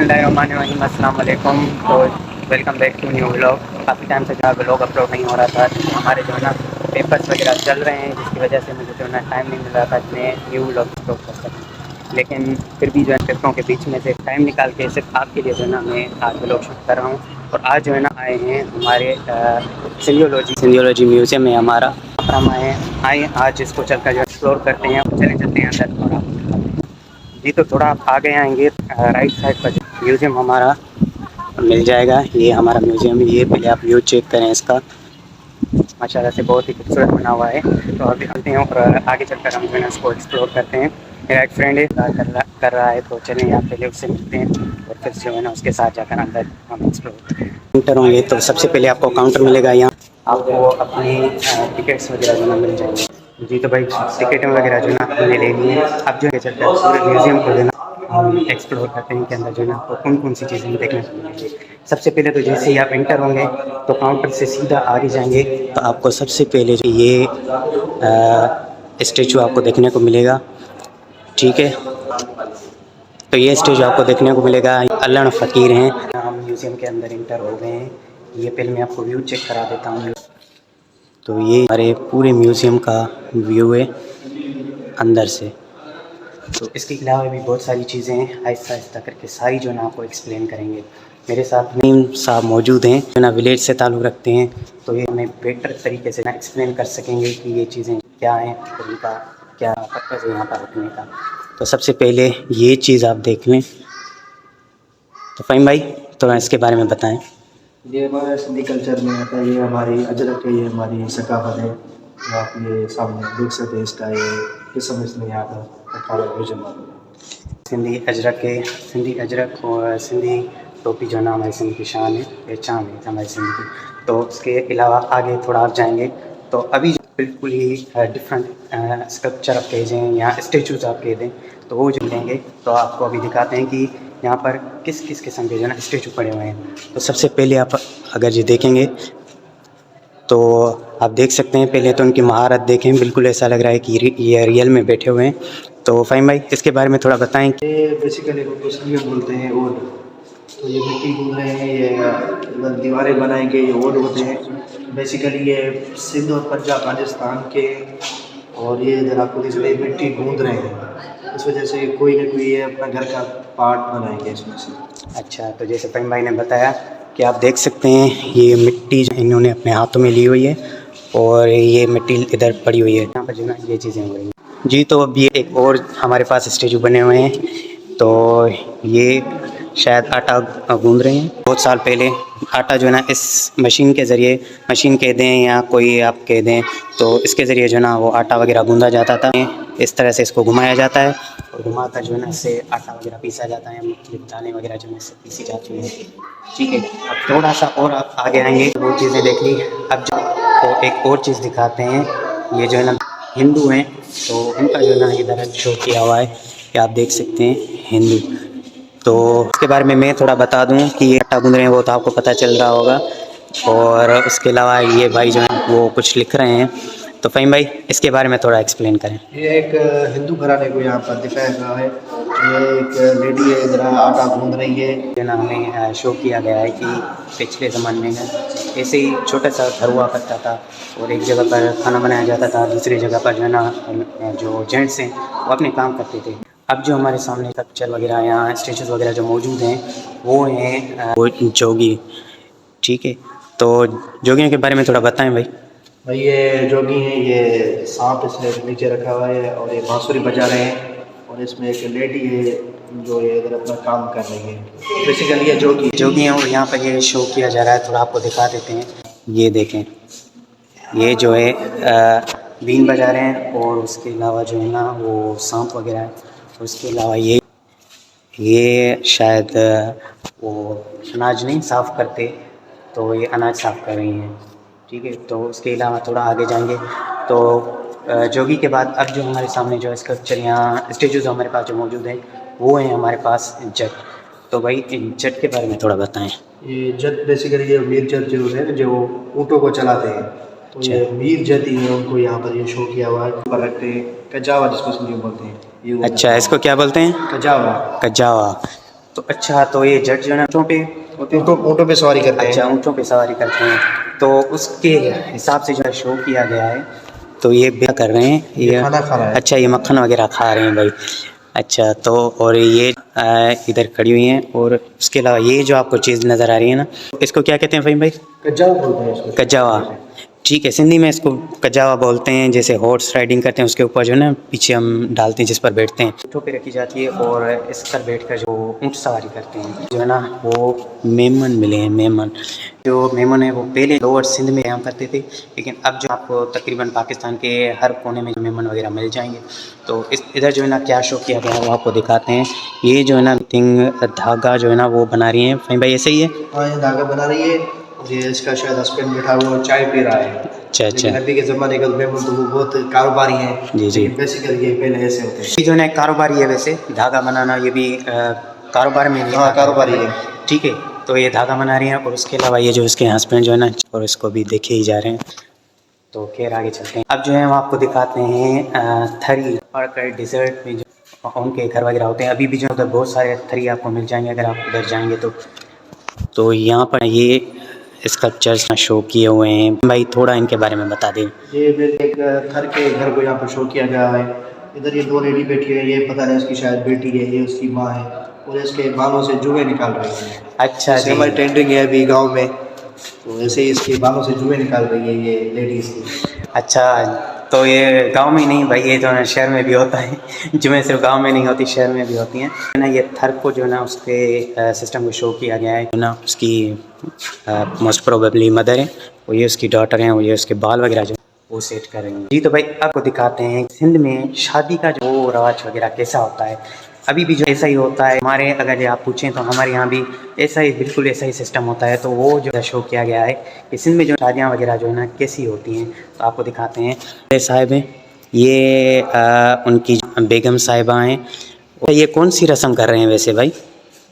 बिस्मिल्लाहिर्रहमानिर्रहीम, अस्सलाम वालेकुम। तो welcome back to new vlog. काफ़ी टाइम से जो है व्लॉग अपलोड नहीं हो रहा था। हमारे जो है ना पेपर्स वगैरह चल रहे हैं, जिसकी वजह से मुझे जो है ना टाइम नहीं मिल रहा था कि मैं न्यू व्लॉग अपलोड कर सकूँ। लेकिन फिर भी जो है पेपरों के बीच में से टाइम निकाल के सिर्फ आपके लिए जो है ना मैं आज व्लॉग शूट कर रहा हूँ। और आज जो है ना आए हैं हमारे सिंधियोलॉजी म्यूज़ियम है हमारा। हम आए आज इसको चलकर जो एक्सप्लोर करते हैं और चलते हैं अंदर। और जी तो थोड़ा आप आगे आएंगे राइट साइड पर जो म्यूज़ियम हमारा मिल जाएगा। ये हमारा म्यूज़ियम है। ये पहले आप व्यू चेक करें इसका, माशाल्लाह से बहुत ही खूबसूरत बना हुआ है। तो अभी चलते हैं और आगे चलकर हम जो है इसको एक्सप्लोर करते हैं। मेरा एक फ्रेंड है कर रहा है, तो चलें यहाँ पहले उससे मिलते हैं और फिर जो है ना उसके साथ जाकर अंदर हम एक्सप्लोर करते हैं। काउंटर होंगे तो सबसे पहले आपको काउंटर मिलेगा। यहाँ आपको अपनी टिकट्स वगैरह जो ना मिल जाएंगे। जी तो भाई टिकट वगैरह जो ना हमने ले ली है। अब जो है चलते हैं पूरे म्यूज़ियम को जो ना हम एक्सप्लोर करते हैं कि अंदर जो है ना आपको कौन कौन सी चीज़ें देखने को मिलेंगी। सबसे पहले तो जैसे ही आप एंटर होंगे तो काउंटर से सीधा आगे जाएंगे तो आपको सबसे पहले जो ये स्टेचू आपको देखने को मिलेगा। ठीक है, तो ये स्टेज आपको देखने को मिलेगा। अल्लाह फ़कीर हैं। हम म्यूज़ियम के अंदर इंटर हो गए हैं। ये पहले मैं आपको व्यू चेक करा देता हूँ। तो ये हमारे पूरे म्यूज़ियम का व्यू है अंदर से। तो इसके अलावा भी बहुत सारी चीज़ें हैं, आहिस्ता आहिस्ता करके सारी जो है ना आपको एक्सप्लेन करेंगे। मेरे साथ नईम साहब मौजूद हैं जो ना विलेज से ताल्लुक़ रखते हैं, तो ये हमें बेटर तरीके से ना एक्सप्लेन कर सकेंगे कि ये चीज़ें क्या हैं और इनका क्या पर्पज़ है यहाँ पर रखने का। तो सबसे पहले ये चीज़ आप देख लें। तो फ़हीम भाई थोड़ा इसके बारे में बताएं। ये हमारा सिंधी कल्चर में आता है। ये हमारी अजरक है, ये हमारी सकाफत है। जो आप ये सामने देख सकते हैं, इसका ये किस्म इसमें यहाँ पर अखाड़ा भोजन सिंधी अजरक और सिंधी टोपी जो ना हमारी सिंध की शान है, पहचान है हमारी सिंध की। तो उसके अलावा आगे थोड़ा आप जाएंगे तो अभी बिल्कुल ही डिफरेंट स्कल्पचर आप कह दें या स्टेचूज़ आप कह दें तो वो जो लेंगे। तो आपको अभी दिखाते हैं कि यहाँ पर किस किस किस्म के जो है ना स्टेचू पड़े हुए हैं। तो सबसे पहले आप अगर ये देखेंगे तो आप देख सकते हैं, पहले तो उनकी महारत देखें, बिल्कुल ऐसा लग रहा है कि ये रियल में बैठे हुए हैं। तो फ़हीम भाई इसके बारे में थोड़ा बताएं। ये बेसिकली कुछ में बोलते हैं ओड। तो ये मिट्टी गूंद रहे हैं, ये दीवारें बनाएंगे, ये ओड होते हैं। बेसिकली ये सिंध और पंजाब राजस्थान के, और ये इधर आपको देख सकते हैं मिट्टी गूंद रहे हैं। इस वजह से कोई ना कोई ये अपना घर का पार्ट बनाएंगे इसमें से। अच्छा, तो जैसे फ़हीम भाई ने बताया कि आप देख सकते हैं ये मिट्टी जो इन्होंने अपने हाथों में ली हुई है और ये मिट्टी इधर पड़ी हुई है। यहाँ पर जो ना ये चीज़ें हो रही हैं। जी तो अब ये एक और हमारे पास स्टेचू बने हुए हैं। तो ये शायद आटा गूंद रहे हैं। बहुत साल पहले आटा जो है ना इस मशीन के ज़रिए, मशीन कह दें या कोई आप कह दें, तो इसके ज़रिए जो है ना वो आटा वगैरह गूंदा जाता था। इस तरह से इसको घुमाया जाता है और घुमाकर जो है ना इससे आटा वगैरह पीसा जाता है, मुख्तलिफ दालें वगैरह जो है इससे पीसी जाती हैं। ठीक है, अब थोड़ा सा और आप आगे आएंगे वो चीज़ें देख ली। अब जो तो एक और चीज़ दिखाते हैं। ये जो है ना हिंदू हैं, तो उनका जो है ना इधर शो किया हुआ है कि आप देख सकते हैं हिंदू। तो इसके बारे में मैं थोड़ा बता दूं कि ये आटा गूंद रहे हैं, वो तो आपको पता चल रहा होगा। और उसके अलावा ये भाई जो हैं वो कुछ लिख रहे हैं। तो फ़हीम भाई इसके बारे में थोड़ा एक्सप्लेन करें। ये एक हिंदू घराने को यहाँ पर दिखाया गया है। ये एक लेडी है, जरा आटा गूंद रही है। जो ना हमें शो किया गया है कि पिछले ज़माने में ऐसे ही छोटा सा घर हुआ करता था और एक जगह पर खाना बनाया जाता था, दूसरी जगह पर जो है ना जो जेंट्स हैं वो अपने काम करते थे। अब जो हमारे सामने स्ट्रक्चर वगैरह यहाँ स्टेचूज़ वगैरह जो मौजूद हैं वो हैं वो जोगी। ठीक है, तो जोगियों के बारे में थोड़ा बताएं भाई। भाई ये जोगी हैं, ये सांप इसने नीचे रखा हुआ है और ये बांसुरी बजा रहे हैं। और इसमें एक लेडी है जो ये इधर अपना काम कर रही है। बेसिकली ये जोगी हैं और यहाँ पर ये शो किया जा रहा है, थोड़ा आपको दिखा देते हैं। ये देखें, ये जो है बीन बजा रहे हैं और उसके अलावा जो है ना वो सांप वगैरह है। उसके अलावा ये शायद वो अनाज नहीं साफ़ करते, तो ये अनाज साफ़ कर रही हैं। ठीक है, तो उसके अलावा थोड़ा आगे जाएंगे तो जोगी के बाद अब जो हमारे सामने जो स्कल्पचर यहाँ स्टेचूज़ हमारे पास जो मौजूद हैं वो हैं हमारे पास जट। तो भाई जट के बारे में थोड़ा बताएं। ये जट बेसिकली ये मीर जट जो है जो ऊँटों को चलाते हैं, तो ये मीर जट ही है, उनको यहाँ पर ये शो किया हुआ है। ऊपर रखते हैं कजावा, जिसको सिंधी में बोलते हैं। ये अच्छा, इसको क्या बोलते हैं? कजावा। कजावा। तो अच्छा, तो ये जज जो है ना ऊँटों पे ऊँटों पे सवारी करते अच्छा, हैं। ऊँटों पे सवारी करते हैं, तो उसके हिसाब से जो है शो किया गया है। तो ये क्या कर रहे हैं ये खाना खा रहा है। अच्छा, ये मक्खन वगैरह खा रहे हैं भाई। अच्छा, तो और ये इधर खड़ी हुई हैं, और उसके अलावा ये जो आपको चीज़ नज़र आ रही है ना, इसको क्या कहते हैं फ़हीम भाई? कज्जाव बोलते हैं इसको। कज्जावा। ठीक है, सिंधी में इसको कज्जावा बोलते हैं। जैसे हॉर्स राइडिंग करते हैं, उसके ऊपर जो है ना पीछे हम डालते हैं जिस पर बैठते हैं, ऊँटों पे रखी जाती है, और इस पर बैठकर जो ऊँट सवारी करते हैं जो है ना, वो मेमन मिले हैं, मेमन। जो मेमन है वो पहले लोअर सिंध में काम करते थे, लेकिन अब जो आपको तकरीबन पाकिस्तान के हर कोने में जो मेमन वगैरह मिल जाएंगे। तो इस इधर जो है ना क्या शो किया गया है वो आपको दिखाते हैं। ये जो है ना धागा जो है ना वो बना रही हैं फ़हीम भाई, ऐसे ही है? हाँ, ये धागा बना रही है, और ये इसका शायद हस्बैंड बैठा हुआ और चाय पी रहा है। अच्छा अच्छा, लेकिन अभी के ज़माने का मेमन तो वो बहुत कारोबारी हैं। जी जी। लेकिन बेसिकली ये पहले ऐसे होते हैं। ये जो है ना एक कारोबारी है, वैसे धागा बनाना ये भी कारोबार में भी हाँ, आता है। कारोबारी है। ठीक है, तो ये धागा बना रही हैं, और उसके अलावा ये जो इसके हस्बैंड जो है ना, और इसको भी देखे ही जा रहे हैं। तो खैर आगे चलते हैं। अब जो है हम आपको दिखाते हैं थरी, और कई डिज़र्ट में जो उनके घर वगैरह होते हैं। अभी भी जो उधर बहुत सारे थरी आपको मिल जाएंगे अगर आप उधर जाएंगे तो यहाँ पर ये स्कल्पचर्स शो किए हुए हैं। भाई थोड़ा इनके बारे में बता दें। ये एक थर के घर को यहाँ पर शो किया गया है। इधर ये दो लेडी बैठी है, ये पता नहीं उसकी शायद बेटी है, ये उसकी माँ है, और इसके बालों से जुएं निकाल रही है। अच्छा जैसे जी। हमारी ट्रेंडिंग है अभी गांव में, तो ऐसे ही इसके बालों से जुएं निकाल रही है ये लेडीज़ की। अच्छा, तो ये गांव में नहीं भाई, ये जो है शहर में भी होता है। जुएं सिर्फ गांव में नहीं होती, शहर में भी होती हैं ना। ये थर को जो है ना उसके सिस्टम को शो किया गया है ना। उसकी मोस्ट प्रोबेबली मदर है, और ये उसकी डॉटर हैं, और ये उसके बाल वगैरह जो वो सेट कर रही हैं। जी, तो भाई आपको दिखाते हैं सिंध में शादी का जो रवाज वगैरह कैसा होता है। अभी भी जो ऐसा ही होता है हमारे, अगर आप पूछें तो हमारे यहाँ भी ऐसा ही, बिल्कुल ऐसा ही सिस्टम होता है। तो वो जो शो किया गया है कि सिंध में जो शादियाँ वगैरह जो है ना कैसी होती हैं, तो आपको दिखाते हैं। ये साहिब हैं, ये उनकी बेगम साहिबा हैं। ये कौन सी रस्म कर रहे हैं वैसे भाई?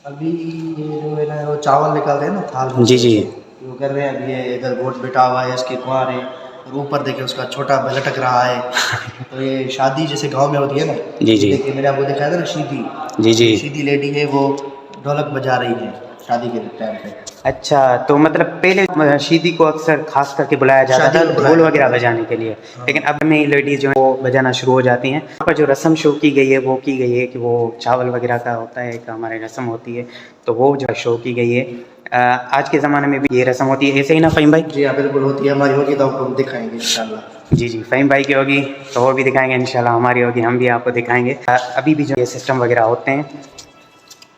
अभी ये जो है ना वो चावल निकाल रहे हैं ना थाल में, जी जी। वो कर रहे हैं। अभी ये इधर गोट बैठा हुआ है, इसकी कुंवार है, और ऊपर देखिए उसका छोटा लटक रहा है। तो ये शादी जैसे गांव में होती है ना, जी जी। देखिए मैंने आपको दिखाया था ना शीदी, जी जी। शीदी लेडी है, वो ढोलक बजा रही है शादी के टाइम पे। अच्छा, तो मतलब पहले शीदी को अक्सर खास करके बुलाया जाता शादी था में बुलाया ढोल जाता वगैरह था। बजाने के लिए, हाँ। लेकिन अब में लेडीज़ जो है वो बजाना शुरू हो जाती हैं। यहाँ पर जो रस्म शो की गई है वो की गई है कि वो चावल वगैरह का होता है, एक हमारी रस्म होती है, तो वो जो शो की गई है। आज के ज़माने में भी ये रस्म होती है, ऐसे ही ना फ़हीम भाई? जी हाँ, बिल्कुल होती है। हमारी होगी तो आपको हम दिखाएंगे इंशाल्लाह। जी जी, फ़हीम भाई की होगी तो और भी दिखाएंगे इंशाल्लाह, हमारी होगी हम भी आपको दिखाएंगे। अभी भी जो ये सिस्टम वगैरह होते हैं,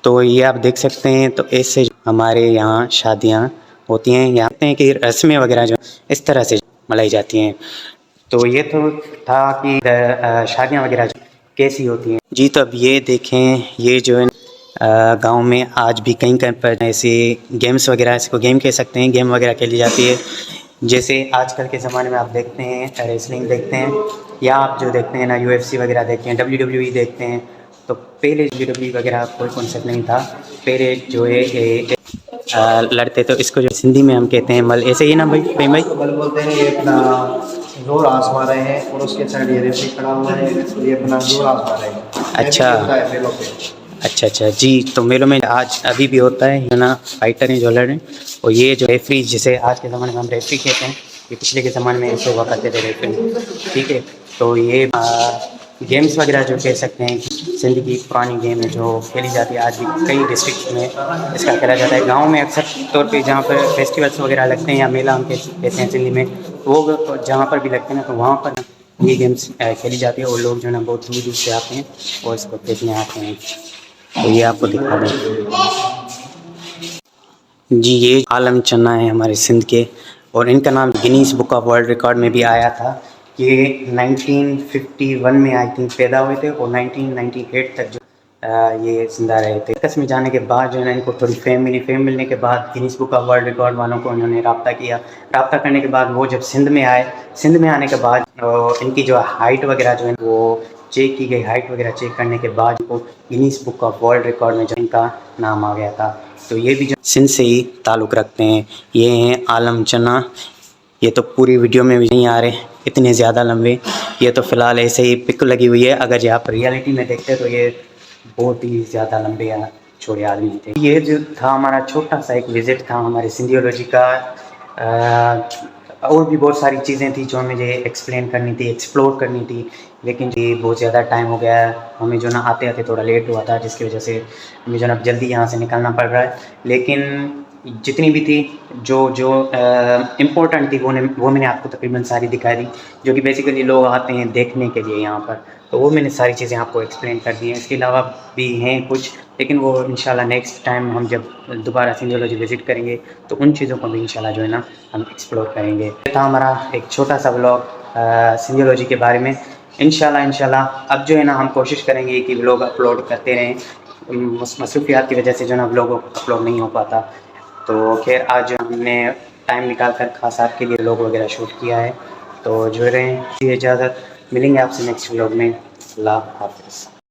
तो ये आप देख सकते हैं। तो ऐसे हमारे यहाँ शादियाँ होती हैं। यहाँ देखते हैं कि रस्में वगैरह जो इस तरह से मनाई जाती हैं। तो ये तो था कि शादियाँ वगैरह कैसी होती हैं। जी, तो अब ये देखें, ये जो है गांव में आज भी कहीं कहीं पर ऐसे गेम्स वगैरह, इसको गेम कह सकते हैं, गेम वगैरह खेली जाती है। जैसे आजकल के ज़माने में आप देखते हैं रेसलिंग देखते हैं, या आप जो देखते हैं ना UFC वगैरह देखते हैं, WWE देखते हैं। तो पहले WWE वगैरह कोई कॉन्सेप्ट नहीं था। पहले जो है लड़ते, तो इसको जो सिंधी में हम कहते हैं मल, ऐसे ही ना भाई भाई? बल बोलते हैं। ये अपना जोर आजमा रहे हैं, और उसके साइड ये रेफरी खड़ा हुआ है, तो ये अपना जोर आजमा रहे हैं। अच्छा। ये भी होता है मेलों पे। अच्छा अच्छा जी, तो मेलों में आज अभी भी होता है ना, फाइटर हैं जो लड़ रहे हैं। और ये जो रेफरी, जिसे आज के ज़माने में हम रेफरी कहते हैं, ये पिछले के ज़माने में ऐसे हुआ करते थे रेफरी। ठीक है, तो ये गेम्स वगैरह जो कह सकते हैं कि सिंध की पुरानी गेम है जो खेली जाती है। आज भी कई डिस्ट्रिक्ट में इसका खेला जाता है। गांव में अक्सर तौर पे जहाँ पर फेस्टिवल्स वगैरह लगते हैं, या मेला हम कहते हैं सिंधी में, वो जहाँ पर भी लगते हैं ना, तो वहाँ पर ये गेम्स खेली जाती है। और लोग जो है ना बहुत दूर दूर से आते हैं और इसको देखने आते हैं। तो ये आपको दिखा दें जी, ये आलम चन्ना है हमारे सिंध के, और इनका नाम Guinness book of world record में भी आया था। ये 1951 में आई थिंक पैदा हुए थे, और 1998 तक जो ये जिंदा रहे थे। कस में जाने के बाद जो है ना, इनको थोड़ी फेम मिलने के बाद Guinness book of world record वालों को इन्होंने रब्ता किया। रब्ता करने के बाद वो जब सिंध में आए, सिंध में आने के बाद इनकी जो हाइट वगैरह जो है वो चेक की गई। हाइट वगैरह चेक करने के बाद वो Guinness book of world record में जो इनका नाम आ गया था। तो ये भी जो सिंध से ही ताल्लुक़ रखते हैं। ये हैं आलम चन्ना। ये तो पूरी वीडियो में भी नहीं आ रहे, इतने ज़्यादा लंबे। ये तो फ़िलहाल ऐसे ही पिक लगी हुई है। अगर ये आप रियलिटी में देखते तो ये बहुत ही ज़्यादा लंबे छोटे आदमी थे। ये जो था हमारा छोटा सा एक विज़िट था हमारे सिंधियोलॉजी का। और भी बहुत सारी चीज़ें थी जो मुझे एक्सप्लेन करनी थी, एक्सप्लोर करनी थी, लेकिन जी बहुत ज़्यादा टाइम हो गया है, हमें जो ना आते-आते थोड़ा लेट हुआ था, जिसकी वजह से हमें जो ना जल्दी यहाँ से निकलना पड़ रहा है। लेकिन जितनी भी थी जो इम्पोर्टेंट थी वो मैंने आपको तकरीबन सारी दिखा दी, जो कि बेसिकली लोग आते हैं देखने के लिए यहाँ पर, तो वो मैंने सारी चीज़ें आपको एक्सप्लेन कर दी हैं। इसके अलावा भी हैं कुछ, लेकिन वो इंशाल्लाह नेक्स्ट टाइम हम जब दोबारा सिंधियोलॉजी विज़िट करेंगे तो उन चीज़ों को भी इंशाल्लाह जो है ना हम एक्सप्लोर करेंगे। ये था हमारा एक छोटा सा व्लॉग सिंधियोलॉजी के बारे में। इंशाल्लाह अब जो है ना हम कोशिश करेंगे कि व्लॉग अपलोड करते रहें। मसरूफियात की वजह से जो ना व्लॉग अपलोड नहीं हो पाता, तो खैर आज हमने टाइम निकाल कर खास आपके लिए व्लॉग वगैरह शूट किया है। तो जो रहें, इजाज़त, मिलेंगे आपसे नेक्स्ट व्लॉग में। अल्लाह हाफ़िज़।